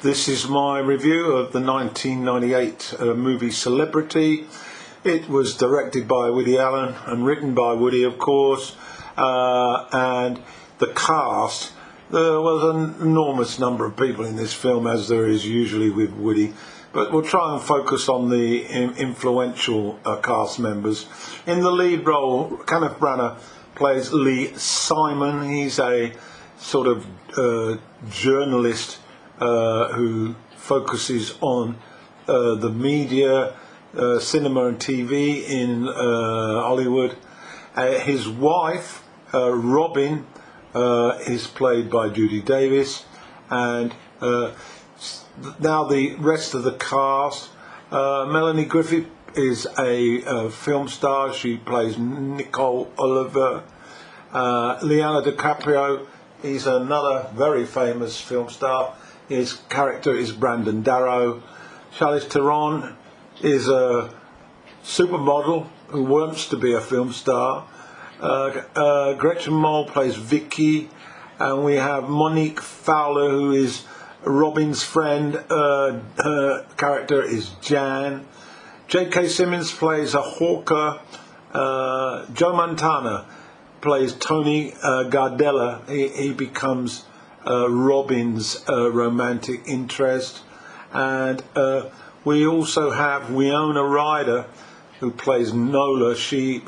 This is my review of the 1998 movie Celebrity. It was directed by Woody Allen and written by Woody, of course, and the cast. There was an enormous number of people in this film, as there is usually with Woody, but we'll try and focus on the influential cast members. In the lead role, Kenneth Branagh plays Lee Simon. He's a sort of journalist who focuses on the media, cinema and TV in Hollywood. His wife, Robin, is played by Judy Davis, and now the rest of the cast. Melanie Griffith is a film star. She plays Nicole Oliver. Leonardo Caprio, he's another very famous film star. His character is Brandon Darrow. Charlize Theron is a supermodel who wants to be a film star. Gretchen Mol plays Vicky, and we have Monique Fowler, who is Robin's friend. Her character is Jan. J.K. Simmons plays a hawker. Joe Montagna plays Tony Gardella. He becomes Robin's romantic interest. And we also have Winona Ryder, who plays Nola. She's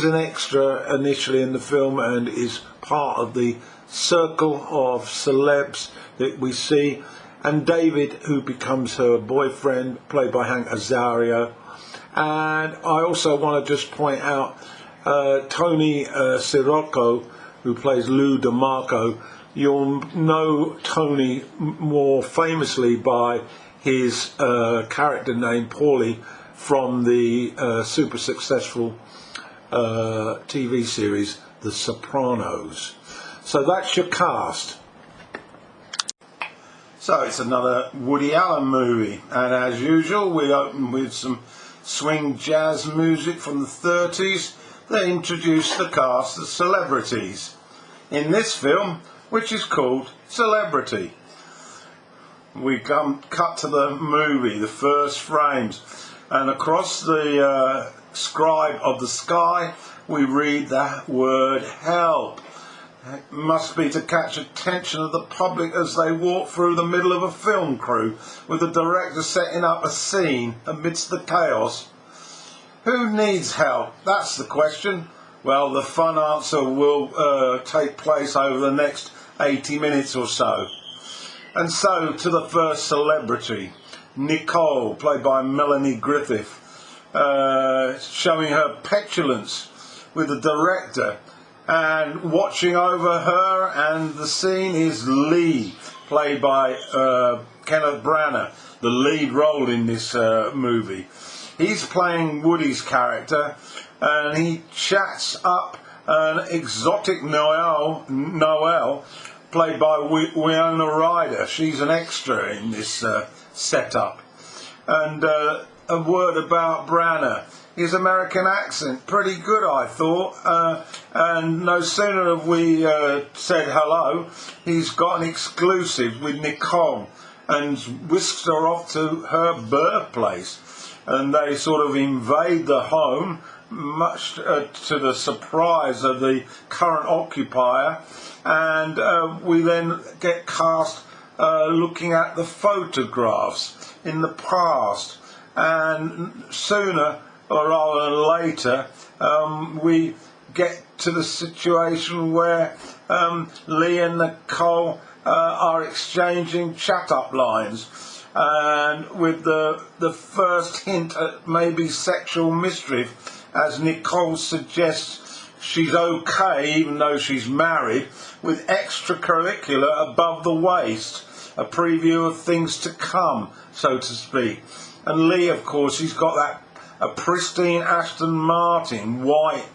an extra initially in the film and is part of the circle of celebs that we see. And David, who becomes her boyfriend, played by Hank Azaria. And I also want to just point out Tony Sirocco, who plays Lou DeMarco. You'll know Tony more famously by his character name, Paulie, from the super successful TV series The Sopranos. So that's your cast. So it's another Woody Allen movie, and as usual we open with some swing jazz music from the 30s that introduce the cast as celebrities in this film, which is called Celebrity. We cut to the movie, the first frames, and across the scribe of the sky we read that word help. It must be to catch attention of the public as they walk through the middle of a film crew with the director setting up a scene amidst the chaos. Who needs help? That's the question. Well, the fun answer will take place over the next 80 minutes or so. And so to the first celebrity, Nicole, played by Melanie Griffith, showing her petulance with the director, and watching over her and the scene is Lee, played by Kenneth Branagh, the lead role in this movie. He's playing Woody's character, and he chats up an exotic Noelle, played by Winona Ryder. She's an extra in this setup. And a word about Branagh. His American accent, pretty good, I thought. And no sooner have we said hello, he's got an exclusive with Nicole and whisks her off to her birthplace. And they sort of invade the home, much to the surprise of the current occupier. And we then get cast looking at the photographs in the past. And sooner or rather than later, we get to the situation where Lee and Nicole are exchanging chat-up lines, and with the first hint at maybe sexual mischief, as Nicole suggests she's okay, even though she's married, with extracurricular above the waist, a preview of things to come, so to speak. And Lee, of course, he's got a pristine Aston Martin, white.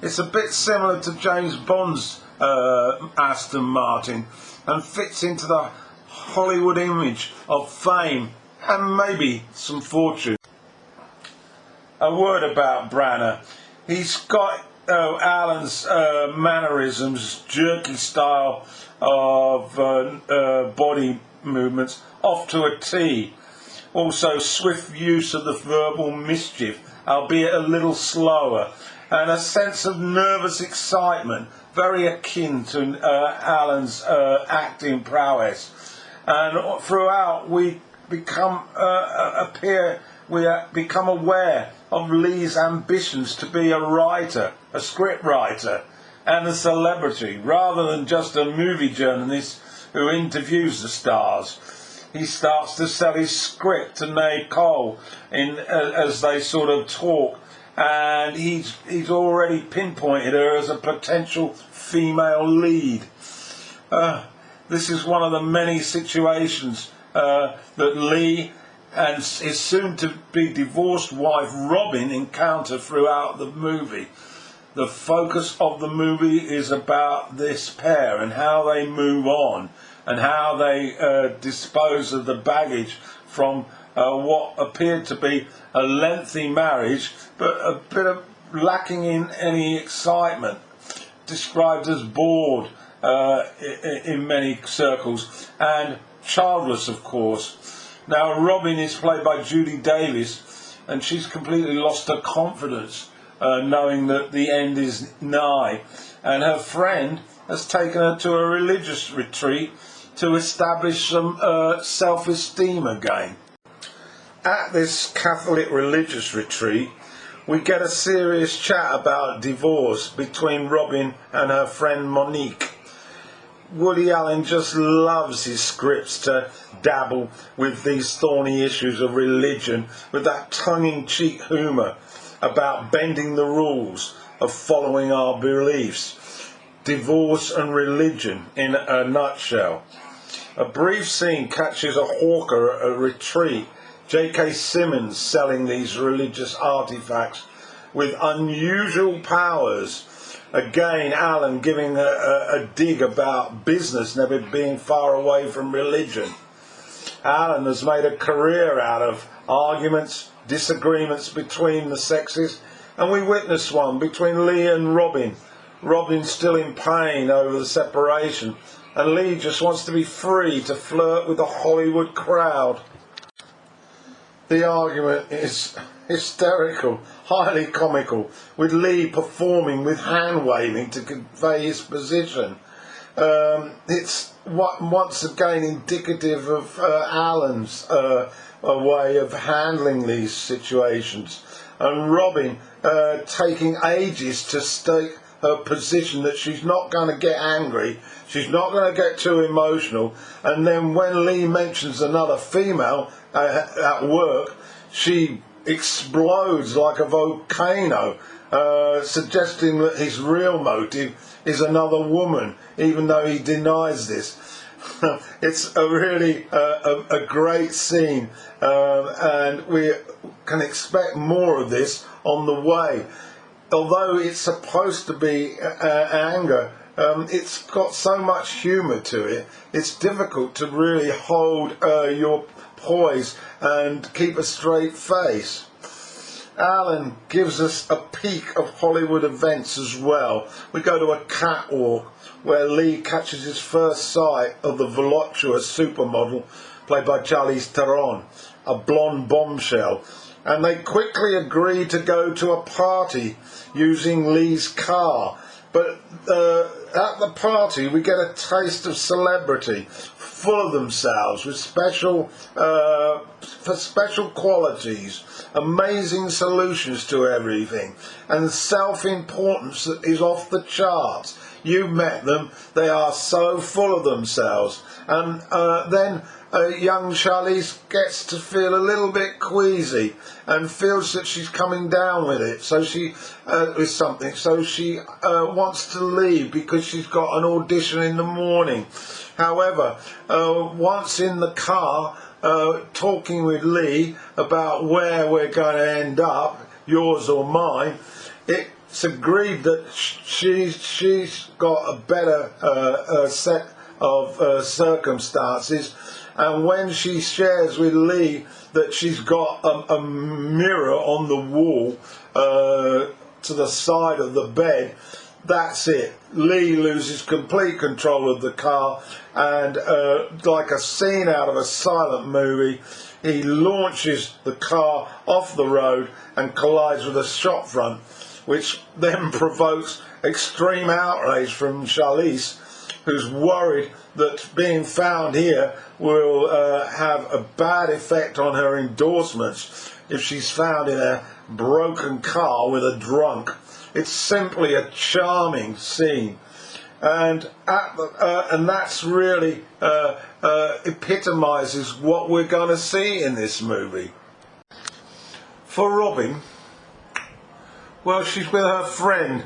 It's a bit similar to James Bond's Aston Martin, and fits into the Hollywood image of fame and maybe some fortune. A word about Branagh. He's got Alan's mannerisms, jerky style of body movements off to a T. Also swift use of the verbal mischief, albeit a little slower, and a sense of nervous excitement, very akin to Alan's acting prowess. And throughout we become aware of Lee's ambitions to be a writer, a script writer, and a celebrity, rather than just a movie journalist who interviews the stars. He starts to sell his script to Nate Cole as they sort of talk, and he's already pinpointed her as a potential female lead. This is one of the many situations that Lee and his soon-to-be divorced wife Robin encounter throughout the movie. The focus of the movie is about this pair and how they move on, and how they dispose of the baggage from what appeared to be a lengthy marriage, but a bit of lacking in any excitement, described as bored in many circles, and childless, of course. Now, Robin is played by Judy Davis, and she's completely lost her confidence, knowing that the end is nigh, and her friend has taken her to a religious retreat to establish some self-esteem again. At this Catholic religious retreat, we get a serious chat about divorce between Robin and her friend Monique. Woody Allen just loves his scripts to dabble with these thorny issues of religion with that tongue-in-cheek humour about bending the rules of following our beliefs. Divorce and religion in a nutshell. A brief scene catches a hawker at a retreat, J.K. Simmons selling these religious artifacts with unusual powers. Again, Alan giving a dig about business never being far away from religion. Alan has made a career out of arguments, disagreements between the sexes, and we witnessed one between Lee and Robin. Robin still in pain over the separation, and Lee just wants to be free to flirt with the Hollywood crowd. The argument is hysterical, highly comical, with Lee performing with hand waving to convey his position. It's once again indicative of Alan's way of handling these situations, and Robin taking ages to state her position that she's not going to get angry, she's not going to get too emotional, and then when Lee mentions another female at work, she explodes like a volcano, suggesting that his real motive is another woman, even though he denies this. It's a really a great scene, and we can expect more of this on the way. Although it's supposed to be anger, it's got so much humour to it, it's difficult to really hold your poise and keep a straight face. Alan gives us a peek of Hollywood events as well. We go to a catwalk where Lee catches his first sight of the voluptuous supermodel played by Charlize Theron, a blonde bombshell, and they quickly agree to go to a party using Lee's car. But at the party we get a taste of celebrity, full of themselves, with special qualities, amazing solutions to everything, and self-importance that is off the charts. You met them, they are so full of themselves. And then young Charlize gets to feel a little bit queasy and feels that she's coming down with it, so she wants to leave because she's got an audition in the morning. However, once in the car, talking with Lee about where we're going to end up, yours or mine, it's agreed that she's got a better set of circumstances, and when she shares with Lee that she's got a mirror on the wall to the side of the bed, that's it. Lee loses complete control of the car, and like a scene out of a silent movie, he launches the car off the road and collides with a shop front, which then provokes extreme outrage from Charlize, who's worried that being found here will have a bad effect on her endorsements if she's found in a broken car with a drunk. It's simply a charming scene, and that's really epitomises what we're going to see in this movie. For Robin, well, she's with her friend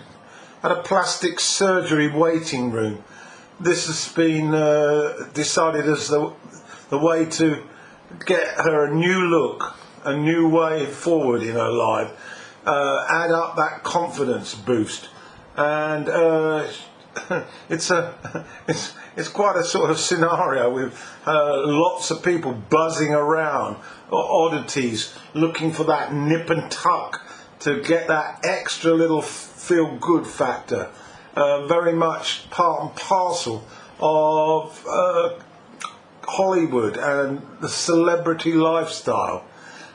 at a plastic surgery waiting room. This has been decided as the way to get her a new look, a new way forward in her life, add up that confidence boost, and it's quite a sort of scenario with lots of people buzzing around, oddities, looking for that nip and tuck to get that extra little feel good factor. Very much part and parcel of Hollywood and the celebrity lifestyle.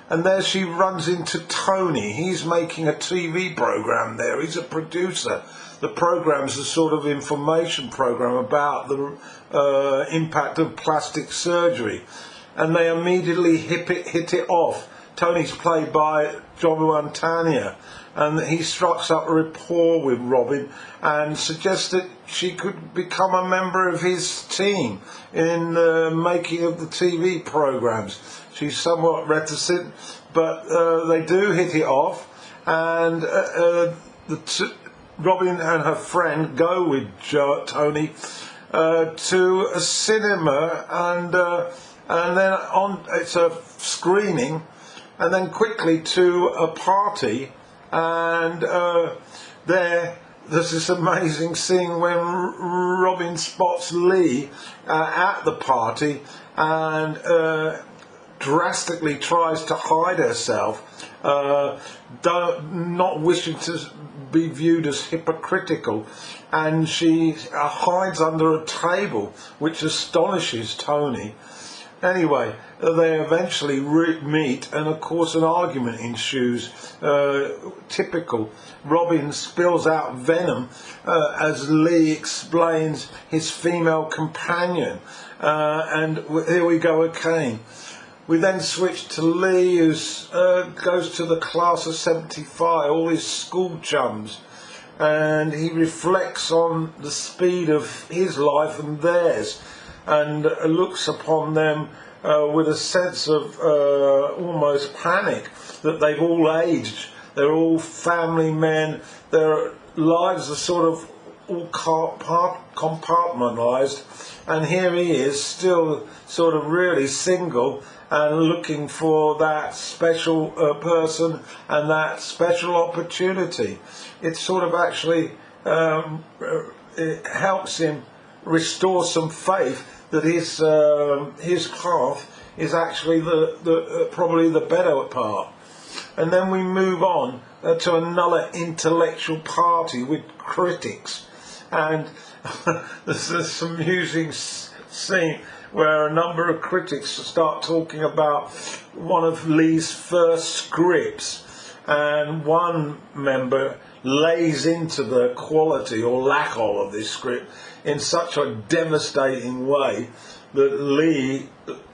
And there she runs into Tony. He's making a TV program there. He's a producer. The program's a sort of information program about the impact of plastic surgery. And they immediately hit it off. Tony's played by Montagna, and he strikes up a rapport with Robin and suggests that she could become a member of his team in the making of the TV programs. She's somewhat reticent, but they do hit it off, and Robin and her friend go with Tony to a cinema, and then it's a screening, and then quickly to a party, and there's this amazing scene when Robin spots Lee at the party and drastically tries to hide herself, not wishing to be viewed as hypocritical, and she hides under a table, which astonishes Tony. Anyway, they eventually meet, and of course an argument ensues. Typical. Robin spills out venom as Lee explains his female companion, and here we go again. We then switch to Lee, who goes to the class of 75, all his school chums, and he reflects on the speed of his life and theirs, and looks upon them with a sense of almost panic that they've all aged. They're all family men. Their lives are sort of all compartmentalised, and here he is, still sort of really single and looking for that special person and that special opportunity. It sort of actually it helps him restore some faith that his path is actually probably the better part. And then we move on to another intellectual party with critics, and there's some amusing scene where a number of critics start talking about one of Lee's first scripts, and one member lays into the quality or lack of this script in such a devastating way that Lee,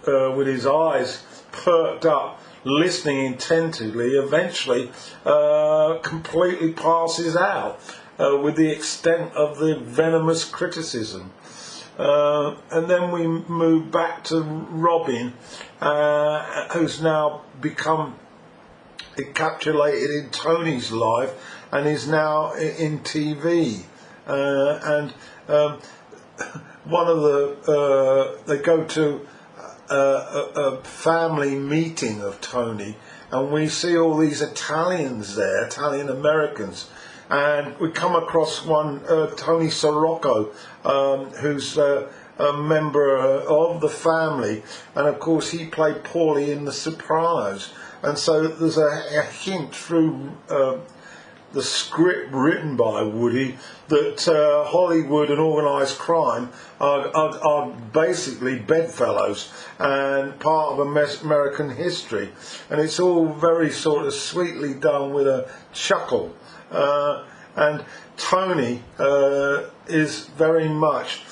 with his eyes perked up, listening intently, eventually completely passes out with the extent of the venomous criticism. And then we move back to Robin, who's now become encapsulated in Tony's life and is now in TV. One of they go to a family meeting of Tony, and we see all these Italians there, Italian Americans, and we come across one, Tony Sirocco, who's a member of the family, and of course he played Paulie in The Sopranos, and so there's a hint through the script written by Woody that Hollywood and organised crime are basically bedfellows and part of American history, and it's all very sort of sweetly done with a chuckle. And Tony is very much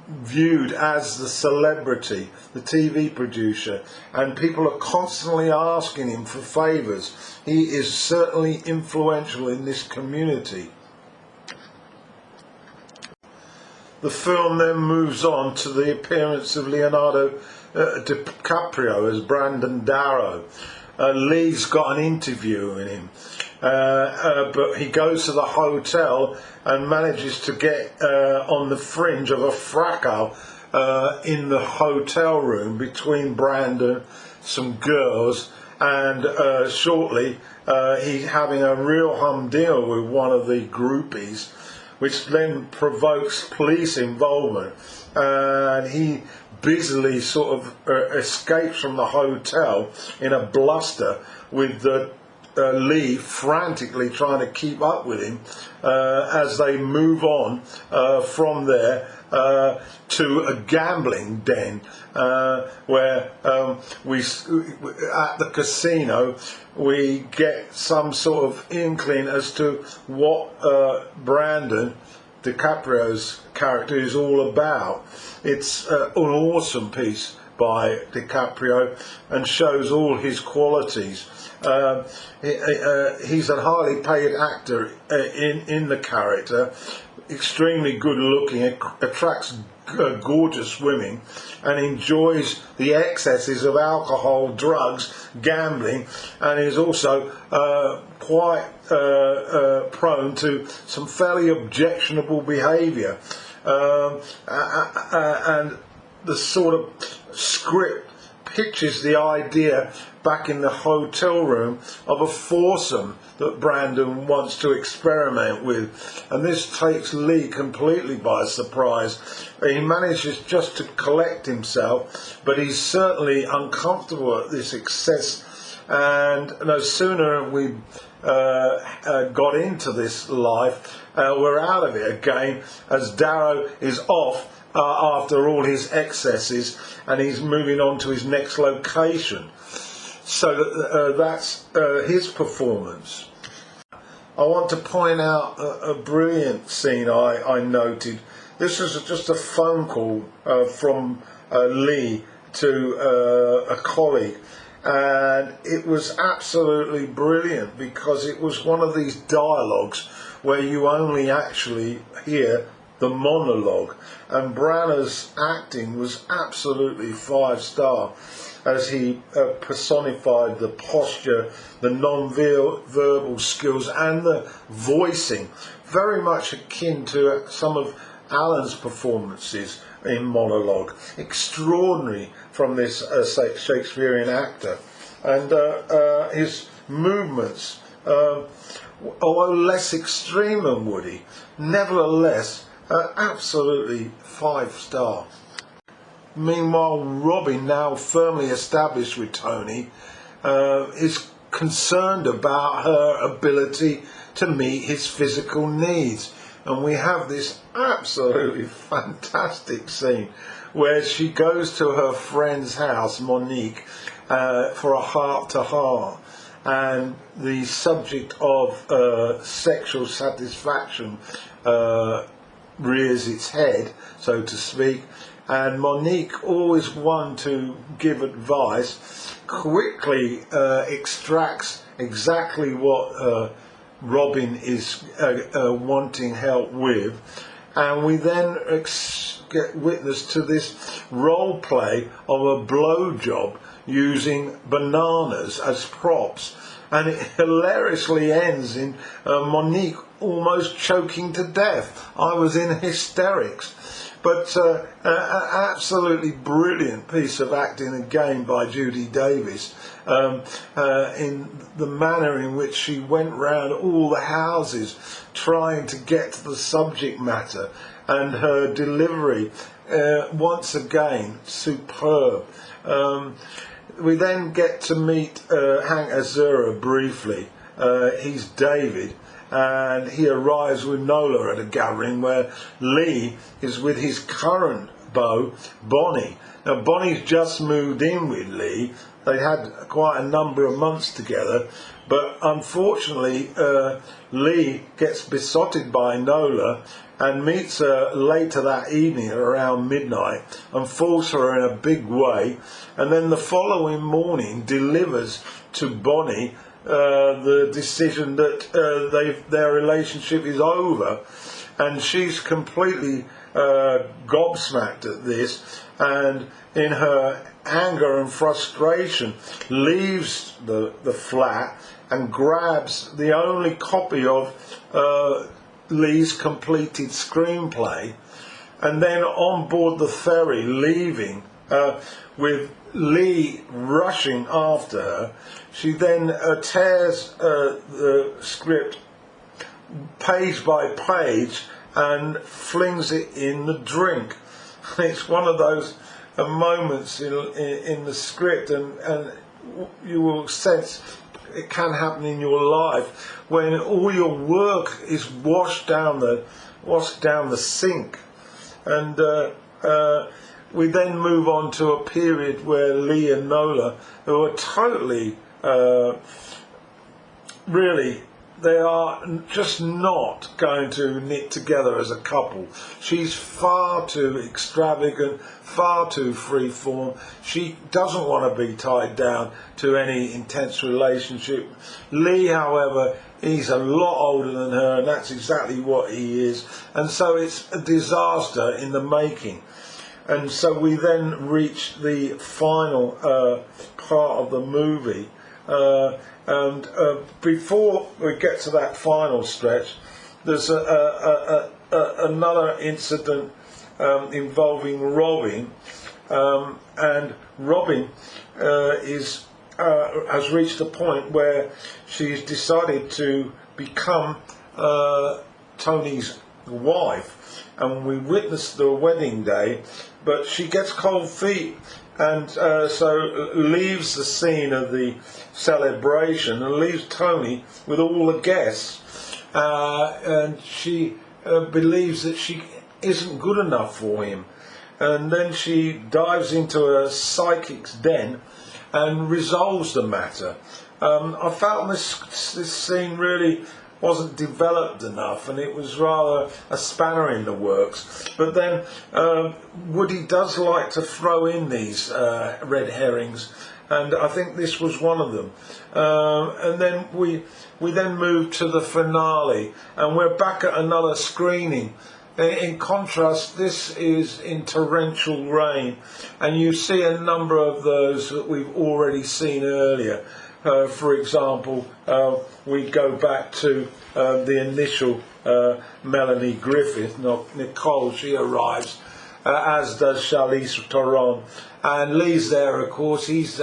viewed as the celebrity, the TV producer, and people are constantly asking him for favours. He is certainly influential in this community. The film then moves on to the appearance of Leonardo DiCaprio as Brandon Darrow. Lee's got an interview with him, but he goes to the hotel and manages to get on the fringe of a fracas in the hotel room between Brandon, some girls, and shortly he's having a real humdinger with one of the groupies, which then provokes police involvement, and he busily sort of escapes from the hotel in a bluster with Lee frantically trying to keep up with him as they move on from there to a gambling den where we at the casino we get some sort of inkling as to what Brandon DiCaprio's character is all about. It's an awesome piece by DiCaprio and shows all his qualities. He's a highly paid actor in the character, extremely good looking, attracts gorgeous women, and enjoys the excesses of alcohol, drugs, gambling, and is also quite prone to some fairly objectionable behaviour. And the sort of script pictures the idea back in the hotel room of a foursome that Brandon wants to experiment with, and this takes Lee completely by surprise. He manages just to collect himself, but he's certainly uncomfortable at this excess, and no sooner we got into this life, we're out of it again, as Darrow is off after all his excesses, and he's moving on to his next location. So that's his performance. I want to point out a brilliant scene I noted. This was just a phone call from Lee to a colleague, and it was absolutely brilliant because it was one of these dialogues where you only actually hear the monologue, and Branagh's acting was absolutely 5-star as he personified the posture, the non-verbal skills and the voicing, very much akin to some of Alan's performances in monologue. Extraordinary from this Shakespearean actor, and his movements, although less extreme than Woody, nevertheless absolutely 5-star. Meanwhile, Robin, now firmly established with Tony, is concerned about her ability to meet his physical needs, and we have this absolutely fantastic scene where she goes to her friend's house, Monique, for a heart-to-heart, and the subject of sexual satisfaction rears its head, so to speak, and Monique, always one to give advice, quickly extracts exactly what Robin is wanting help with, and we then get witness to this role play of a blowjob using bananas as props, and it hilariously ends in Monique almost choking to death. I was in hysterics. But an absolutely brilliant piece of acting again by Judy Davis, in the manner in which she went round all the houses trying to get to the subject matter, and her delivery, once again, superb. We then get to meet Hank Azaria briefly. He's David, and he arrives with Nola at a gathering where Lee is with his current beau, Bonnie. Now, Bonnie's just moved in with Lee. They had quite a number of months together, but unfortunately Lee gets besotted by Nola and meets her later that evening at around midnight and falls for her in a big way, and then the following morning delivers to Bonnie the decision that their relationship is over, and she's completely gobsmacked at this, and in her anger and frustration leaves the flat and grabs the only copy of Lee's completed screenplay, and then on board the ferry leaving with Lee rushing after her, she then tears the script page by page and flings it in the drink. It's one of those moments in the script, and you will sense it can happen in your life when all your work is washed down the sink. And we then move on to a period where Lee and Nola, who are totally really, they are just not going to knit together as a couple. She's far too extravagant, far too freeform. She doesn't want to be tied down to any intense relationship. Lee, however, he's a lot older than her, and that's exactly what he is. And so it's a disaster in the making. And so we then reach the final part of the movie. And before we get to that final stretch, there's another incident involving Robin, and Robin has reached a point where she's decided to become Tony's wife, and we witnessed the wedding day, but she gets cold feet, and so leaves the scene of the celebration and leaves Tony with all the guests, and she believes that she isn't good enough for him, and then she dives into a psychic's den and resolves the matter. I felt this scene really wasn't developed enough, and it was rather a spanner in the works. But then Woody does like to throw in these red herrings, and I think this was one of them. And then we then move to the finale, and we're back at another screening. In contrast, this is in torrential rain, and you see a number of those that we've already seen earlier. For example, we go back to the initial Melanie Griffith, Nicole. She arrives, as does Charlize Theron, and Lee's there. Of course, he's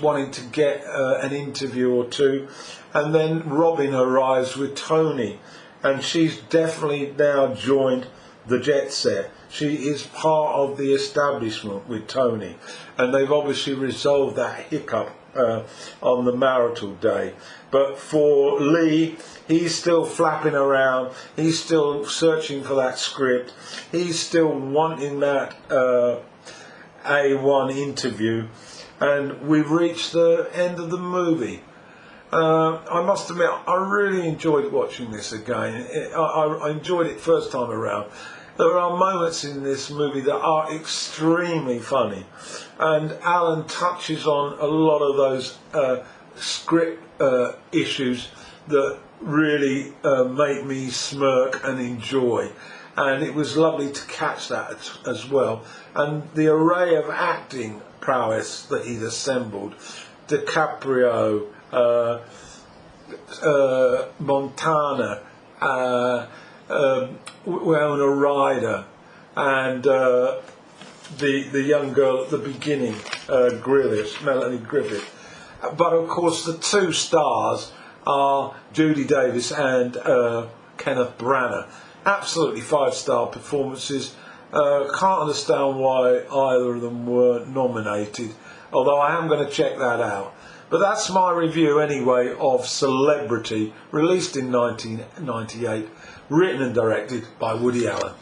wanting to get an interview or two, and then Robin arrives with Tony, and she's definitely now joined the jet set. She is part of the establishment with Tony, and they've obviously resolved that hiccup on the marital day. But for Lee, he's still flapping around, he's still searching for that script, he's still wanting that A1 interview, and we've reached the end of the movie. I must admit, I really enjoyed watching this again. I enjoyed it first time around. There are moments in this movie that are extremely funny, and Alan touches on a lot of those script issues that really make me smirk and enjoy, and it was lovely to catch that as well. And the array of acting prowess that he'd assembled, Caprio, Montagna, Winona Ryder, and the young girl at the beginning, Melanie Griffith. But of course the two stars are Judy Davis and Kenneth Branagh. Absolutely 5-star performances. Can't understand why either of them were nominated, although I am going to check that out. But that's my review anyway of Celebrity, released in 1998, written and directed by Woody Allen.